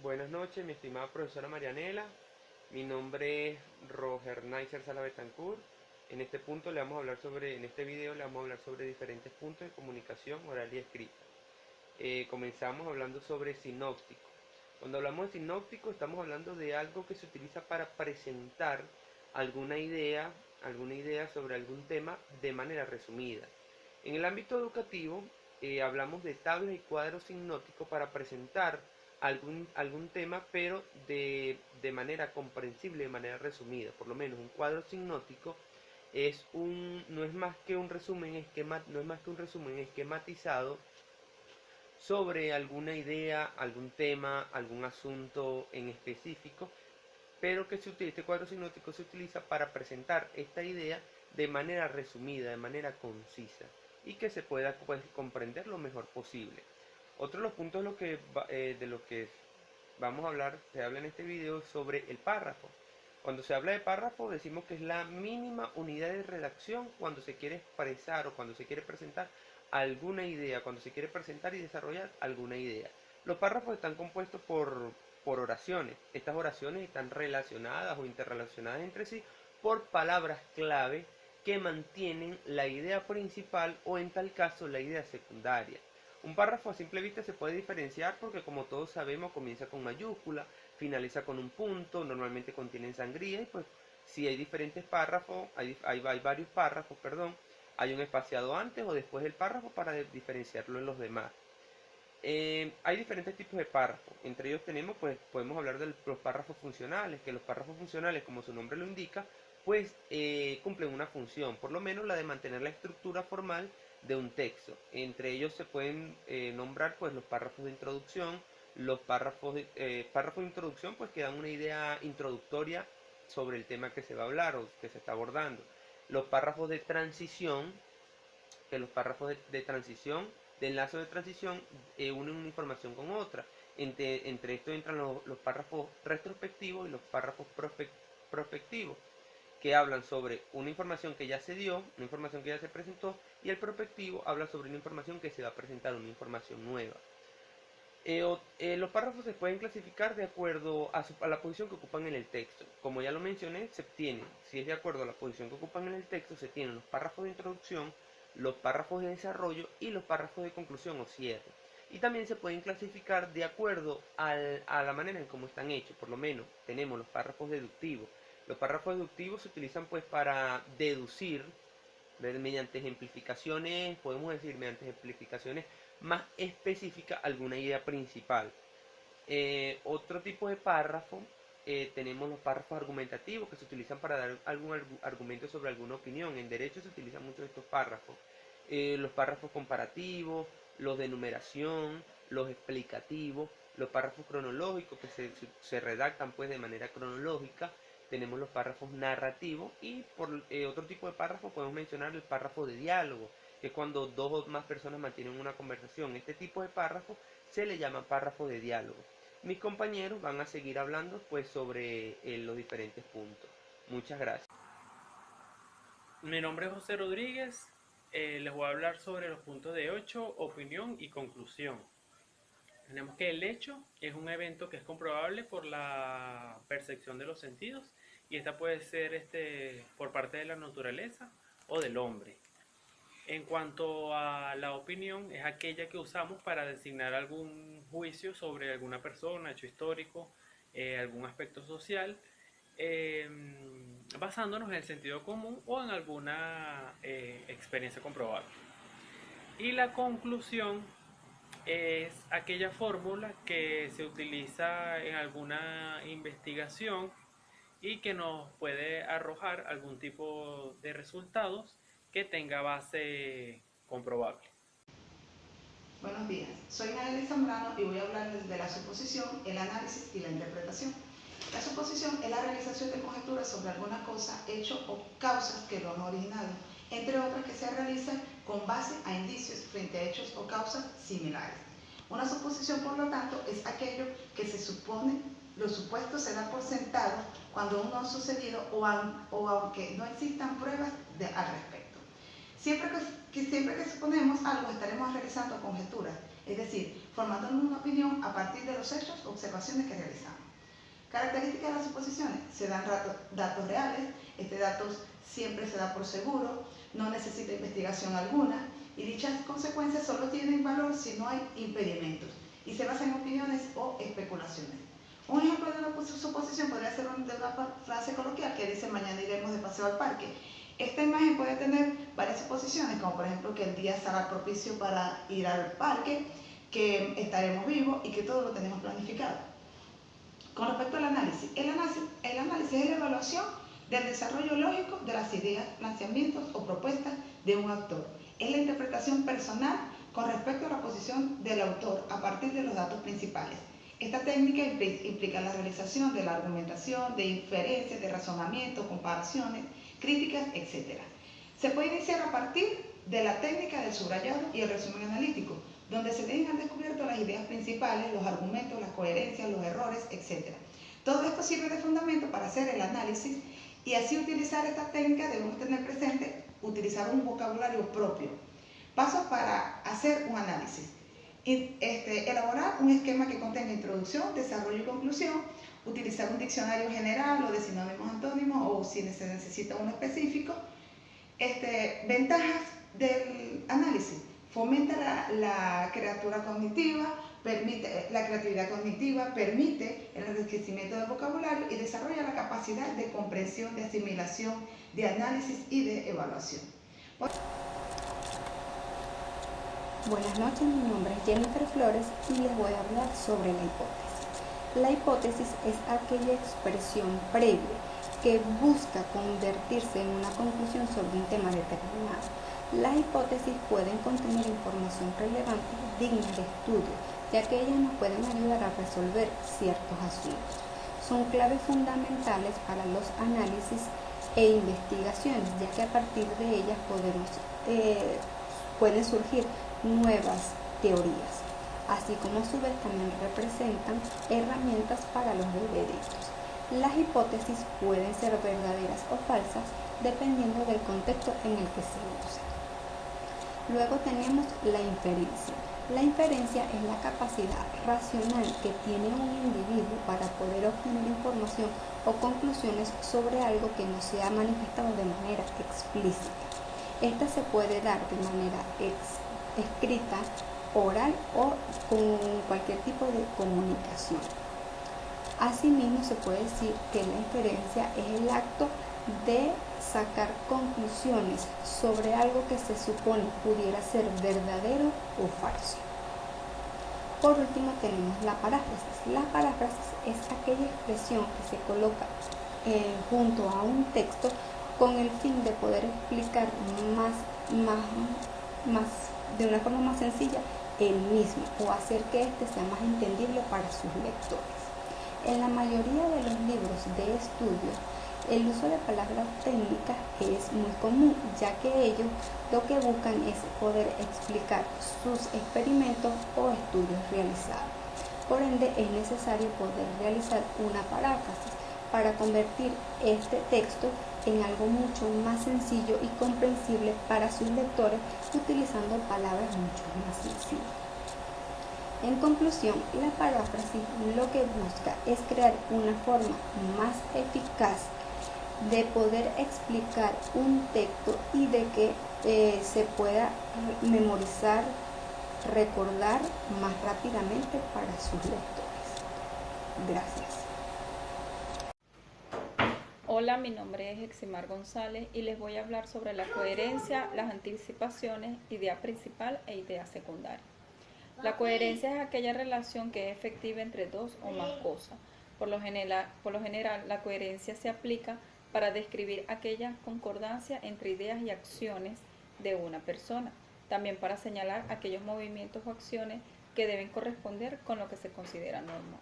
Buenas noches, mi estimada profesora Marianela. Mi nombre es Roger Naiser Sala Betancourt. En este video le vamos a hablar sobre diferentes puntos de comunicación oral y escrita. Comenzamos hablando sobre sinóptico. Cuando hablamos de sinóptico, estamos hablando de algo que se utiliza para presentar alguna idea, alguna idea sobre algún tema de manera resumida. En el ámbito educativo, hablamos de tablas y cuadros sinópticos para presentar algún tema, pero de manera comprensible, de manera resumida. Por lo menos un cuadro sinóptico no es más que un resumen esquematizado sobre alguna idea, algún tema, algún asunto en específico, pero este cuadro sinóptico se utiliza para presentar esta idea de manera resumida, de manera concisa, y que se pueda, pues, comprender lo mejor posible. Otro de los puntos de lo que vamos a hablar, se habla en este video sobre el párrafo. Cuando se habla de párrafo, decimos que es la mínima unidad de redacción cuando se quiere expresar o cuando se quiere presentar alguna idea, cuando se quiere presentar y desarrollar alguna idea. Los párrafos están compuestos por oraciones. Estas oraciones están relacionadas o interrelacionadas entre sí por palabras clave que mantienen la idea principal o, en tal caso, la idea secundaria. Un párrafo a simple vista se puede diferenciar porque, como todos sabemos, comienza con mayúscula, finaliza con un punto, normalmente contienen sangría, y pues si hay diferentes párrafos, hay varios párrafos, perdón, hay un espaciado antes o después del párrafo para diferenciarlo en los demás. Hay diferentes tipos de párrafos. Entre ellos podemos hablar de los párrafos funcionales, que los párrafos funcionales, como su nombre lo indica, pues cumplen una función, por lo menos la de mantener la estructura formal de un texto. Entre ellos se pueden nombrar, pues, los párrafos de introducción. Los párrafos de introducción, pues, que dan una idea introductoria sobre el tema que se va a hablar o que se está abordando. Los párrafos de transición, que los párrafos de transición, de enlace de transición, unen una información con otra. Entre esto entran los párrafos retrospectivos y los párrafos prospectivos, que hablan sobre una información que ya se dio, una información que ya se presentó, y el prospectivo habla sobre una información que se va a presentar, una información nueva. Los párrafos se pueden clasificar de acuerdo a la posición que ocupan en el texto. Como ya lo mencioné, si es de acuerdo a la posición que ocupan en el texto, se tienen los párrafos de introducción, los párrafos de desarrollo y los párrafos de conclusión o cierre. Y también se pueden clasificar de acuerdo a la manera en cómo están hechos. Por lo menos tenemos los párrafos deductivos. Los párrafos deductivos se utilizan, pues, para deducir mediante ejemplificaciones, podemos decir, mediante ejemplificaciones más específicas, alguna idea principal. Otro tipo de párrafo, tenemos los párrafos argumentativos, que se utilizan para dar algún argumento sobre alguna opinión. En derecho se utilizan mucho estos párrafos. Los párrafos comparativos, los de enumeración, los explicativos, los párrafos cronológicos, que se redactan, pues, de manera cronológica. Tenemos los párrafos narrativos, y por otro tipo de párrafo podemos mencionar el párrafo de diálogo, que es cuando dos o más personas mantienen una conversación. Este tipo de párrafo se le llama párrafo de diálogo. Mis compañeros van a seguir hablando, pues, sobre los diferentes puntos. Muchas gracias. Mi nombre es José Rodríguez. Les voy a hablar sobre los puntos de hecho, opinión y conclusión. Tenemos que el hecho es un evento que es comprobable por la percepción de los sentidos, y esta puede ser por parte de la naturaleza o del hombre. En cuanto a la opinión, es aquella que usamos para designar algún juicio sobre alguna persona, hecho histórico, algún aspecto social, eh, basándonos en el sentido común o en alguna experiencia comprobable. Y la conclusión es aquella fórmula que se utiliza en alguna investigación y que nos puede arrojar algún tipo de resultados que tenga base comprobable. Buenos días, soy Nayeli Zambrano y voy a hablarles de la suposición, el análisis y la interpretación. La suposición es la realización de conjeturas sobre alguna cosa, hecho o causas que lo han originado, entre otras que se realizan con base a indicios frente a hechos o causas similares. Una suposición, por lo tanto, es aquello que se supone, los supuestos se dan por sentado cuando uno ha sucedido o aunque no existan pruebas al respecto. Siempre que suponemos algo, estaremos realizando conjeturas. es decir, formando una opinión a partir de los hechos o observaciones que realizamos. Características de las suposiciones: se dan datos reales, datos siempre se da por seguro, no necesita investigación alguna, y dichas consecuencias solo tienen valor si no hay impedimentos, y se basan en opiniones o especulaciones. Un ejemplo de una suposición podría ser de una frase coloquial que dice: mañana iremos de paseo al parque. Esta imagen puede tener varias suposiciones, como por ejemplo que el día será propicio para ir al parque, que estaremos vivos y que todo lo tenemos planificado. Con respecto al análisis, el análisis es la evaluación del desarrollo lógico de las ideas, planteamientos o propuestas de un autor. Es la interpretación personal con respecto a la posición del autor a partir de los datos principales. Esta técnica implica la realización de la argumentación, de inferencias, de razonamiento, comparaciones, críticas, etc. Se puede iniciar a partir de la técnica del subrayado y el resumen analítico, donde se dejan al descubierto las ideas principales, los argumentos, las coherencias, los errores, etc. Todo esto sirve de fundamento para hacer el análisis, y así utilizar esta técnica debemos tener presente utilizar un vocabulario propio. Pasos para hacer un análisis: elaborar un esquema que contenga introducción, desarrollo y conclusión, utilizar un diccionario general o de sinónimos antónimos, o si se necesita uno específico. Ventajas del análisis: fomenta la creatividad cognitiva, permite el enriquecimiento del vocabulario y desarrolla la capacidad de comprensión, de asimilación, de análisis y de evaluación. Buenas noches, mi nombre es Jennifer Flores y les voy a hablar sobre la hipótesis. La hipótesis es aquella expresión previa que busca convertirse en una conclusión sobre un tema determinado. Las hipótesis pueden contener información relevante digna de estudio, ya que ellas nos pueden ayudar a resolver ciertos asuntos. Son claves fundamentales para los análisis e investigaciones, ya que a partir de ellas pueden surgir nuevas teorías, así como a su vez también representan herramientas para los veredictos. Las hipótesis pueden ser verdaderas o falsas dependiendo del contexto en el que se usan. Luego tenemos la inferencia. La inferencia es la capacidad racional que tiene un individuo para poder obtener información o conclusiones sobre algo que no se ha manifestado de manera explícita. Esta se puede dar de manera escrita, oral o con cualquier tipo de comunicación. Asimismo, se puede decir que la inferencia es el acto de sacar conclusiones sobre algo que se supone pudiera ser verdadero o falso. Por último tenemos la paráfrasis. La paráfrasis es aquella expresión que se coloca junto a un texto con el fin de poder explicar de una forma más sencilla el mismo, o hacer que éste sea más entendible para sus lectores. En la mayoría de los libros de estudio, el uso de palabras técnicas es muy común, ya que ellos lo que buscan es poder explicar sus experimentos o estudios realizados. Por ende, es necesario poder realizar una paráfrasis para convertir este texto en algo mucho más sencillo y comprensible para sus lectores, utilizando palabras mucho más sencillas. En conclusión, la paráfrasis lo que busca es crear una forma más eficaz de poder explicar un texto y de que se pueda memorizar, recordar más rápidamente para sus lectores. Gracias. Hola, mi nombre es Eximar González y les voy a hablar sobre la coherencia, las anticipaciones, idea principal e idea secundaria. La coherencia es aquella relación que es efectiva entre dos o más cosas. Por lo general, la coherencia se aplica para describir aquella concordancia entre ideas y acciones de una persona. También para señalar aquellos movimientos o acciones que deben corresponder con lo que se considera normal.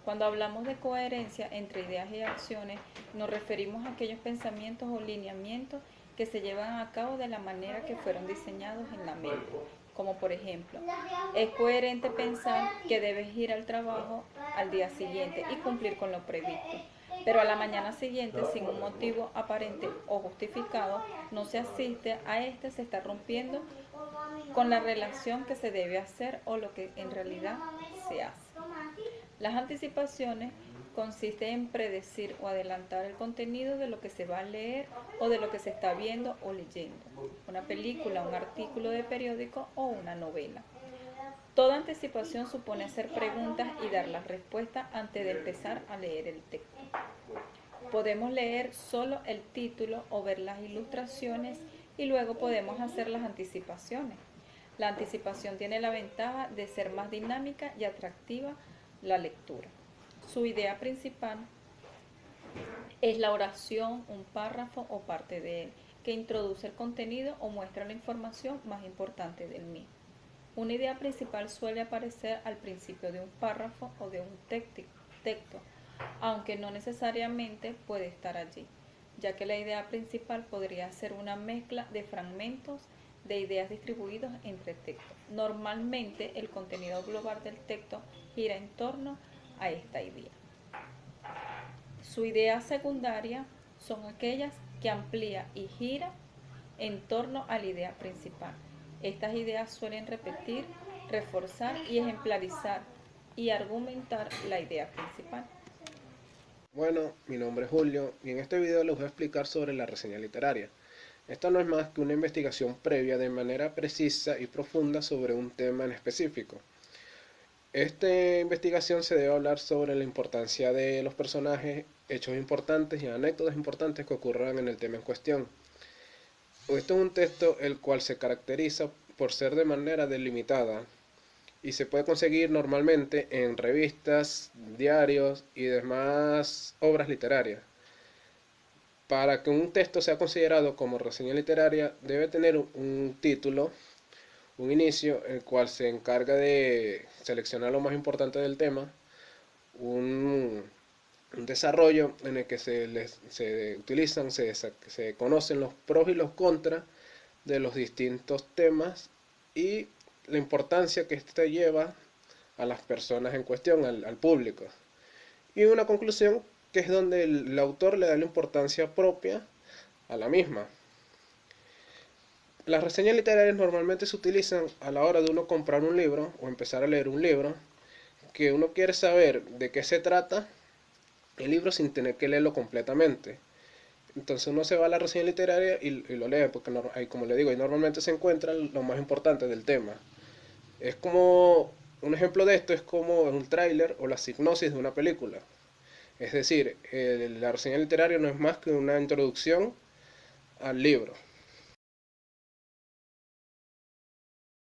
Cuando hablamos de coherencia entre ideas y acciones, nos referimos a aquellos pensamientos o lineamientos que se llevan a cabo de la manera que fueron diseñados en la mente. Como por ejemplo, es coherente pensar que debes ir al trabajo al día siguiente y cumplir con lo previsto, pero a la mañana siguiente, sin un motivo aparente o justificado, no se asiste a se está rompiendo con la relación que se debe hacer o lo que en realidad se hace. Las anticipaciones consisten en predecir o adelantar el contenido de lo que se va a leer o de lo que se está viendo o leyendo, una película, un artículo de periódico o una novela. Toda anticipación supone hacer preguntas y dar las respuestas antes de empezar a leer el texto. Podemos leer solo el título o ver las ilustraciones y luego podemos hacer las anticipaciones. La anticipación tiene la ventaja de ser más dinámica y atractiva la lectura. Su idea principal es la oración, un párrafo o parte de él, que introduce el contenido o muestra la información más importante del mismo. Una idea principal suele aparecer al principio de un párrafo o de un texto, aunque no necesariamente puede estar allí, ya que la idea principal podría ser una mezcla de fragmentos de ideas distribuidos entre textos. Normalmente el contenido global del texto gira en torno a esta idea. Su idea secundaria son aquellas que amplía y gira en torno a la idea principal. Estas ideas suelen repetir, reforzar y ejemplarizar y argumentar la idea principal. Bueno, mi nombre es Julio y en este video les voy a explicar sobre la reseña literaria. Esta no es más que una investigación previa de manera precisa y profunda sobre un tema en específico. Esta investigación se debe hablar sobre la importancia de los personajes, hechos importantes y anécdotas importantes que ocurran en el tema en cuestión. Esto es un texto el cual se caracteriza por ser de manera delimitada y se puede conseguir normalmente en revistas, diarios y demás obras literarias. Para que un texto sea considerado como reseña literaria debe tener un título, un inicio, el cual se encarga de seleccionar lo más importante del tema, un desarrollo en el que se utilizan, se conocen los pros y los contras de los distintos temas y la importancia que éste lleva a las personas en cuestión, al público. Y una conclusión que es donde el autor le da la importancia propia a la misma. Las reseñas literarias normalmente se utilizan a la hora de uno comprar un libro o empezar a leer un libro, que uno quiere saber de qué se trata el libro sin tener que leerlo completamente. Entonces uno se va a la reseña literaria y lo lee, porque ahí, como le digo, ahí normalmente se encuentra lo más importante del tema. Es como, un ejemplo de esto es como un tráiler o la sinopsis de una película. Es decir, la reseña literaria no es más que una introducción al libro.